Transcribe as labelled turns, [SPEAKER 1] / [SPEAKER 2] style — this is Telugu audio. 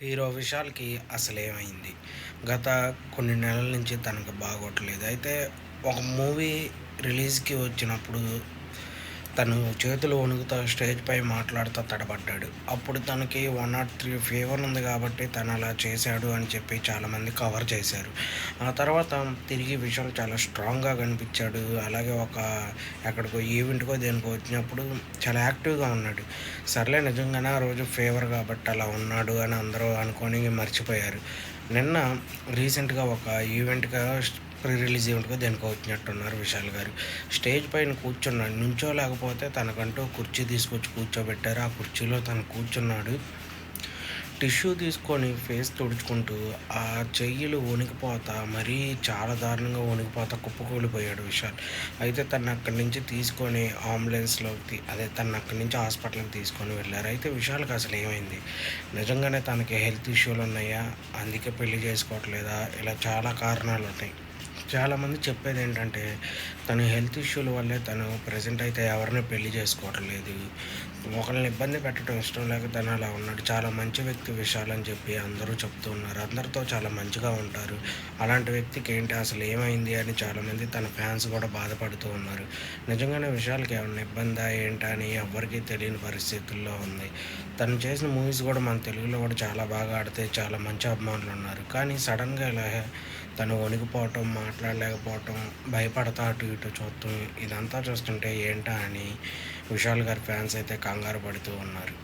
[SPEAKER 1] హీరో విశాల్‌కి అసలేమైంది? గత కొన్ని నెలల నుంచి తనకు బాగోట్లేదు. అయితే ఒక మూవీ రిలీజ్‌కి వచ్చినప్పుడు తను చేతులు వణుకుతా స్టేజ్‌పై మాట్లాడుతా తడబడ్డాడు. అప్పుడు తనకి 103 ఫీవర్ ఉంది కాబట్టి తను అలా చేశాడు అని చెప్పి చాలామంది కవర్ చేశారు. ఆ తర్వాత తిరిగి విశాల్ చాలా స్ట్రాంగ్‌గా కనిపించాడు. అలాగే ఎక్కడికో ఈవెంట్‌కో దేనికో వచ్చినప్పుడు చాలా యాక్టివ్‌గా ఉన్నాడు. సర్లే నిజంగానే ఆ రోజు ఫీవర్ కాబట్టి అలా ఉన్నాడు అని అందరూ అనుకోని మర్చిపోయారు. నిన్న రీసెంట్‌గా ఒక ఈవెంట్‌గా ప్రీ రిలీజ్ ఈవెంట్‌కో దేనికో వచ్చినట్టున్నారు విశాల్ గారు. స్టేజ్ పైన కూర్చున్నాడు. నుంచోలేకపోతే తనకంటూ కుర్చీ తీసుకొచ్చి కూర్చోబెట్టారు. ఆ కుర్చీలో తను కూర్చున్నాడు. టిష్యూ తీసుకొని ఫేస్ తుడుచుకుంటూ ఆ చెయ్యిలు వణికిపోతా మరీ చాలా దారుణంగా వణికిపోతా కుప్పకూలిపోయాడు విశాల్. అయితే తననక్కడి నుంచి తీసుకొని తననక్కడి నుంచి హాస్పిటల్‌కి తీసుకొని వెళ్లారు. అయితే విశాల్‌కి అసలేమైంది? నిజంగానే తనకి హెల్త్ ఇష్యూలున్నాయా? అందుకే పెళ్లి చేసుకోవట్లేదా? ఇలా చాలా కారణాలున్నాయి. చాలామంది చెప్పేదేంటంటే, తను హెల్త్ ఇష్యూల వల్లే తను ప్రెజెంట్ అయితే ఎవరిని పెళ్లి చేసుకోవటం లేదు. ఒకళ్ళని ఇబ్బంది పెట్టడం ఇష్టం లేక తను అలా ఉన్నాడు. చాలా మంచి వ్యక్తి విశాల్ అని చెప్పి అందరూ చెప్తూ ఉన్నారు. అందరితో చాలా మంచిగా ఉంటారు. అలాంటి వ్యక్తికి ఏంటి అసలు ఏమైంది అని చాలామంది తన ఫ్యాన్స్ కూడా బాధపడుతూ ఉన్నారు. నిజంగానే విశాల్‌కి ఏమన్నా ఇబ్బందా ఏంటా అని ఎవ్వరికీ తెలియని పరిస్థితుల్లో ఉంది. తను చేసిన మూవీస్ కూడా మన తెలుగులో కూడా చాలా బాగా ఆడితే చాలా మంచి అభిమానులున్నారు. కానీ సడెన్‌గా ఇలా తను వణికిపోవటం, మాట్లాడలేకపోవటం, భయపడతా అటు ఇటు చూడటం ఇదంతా చూస్తుంటే ఏంటా అని విశాల్ గారి ఫ్యాన్స్ అయితే కంగారు పడుతూ ఉన్నారు.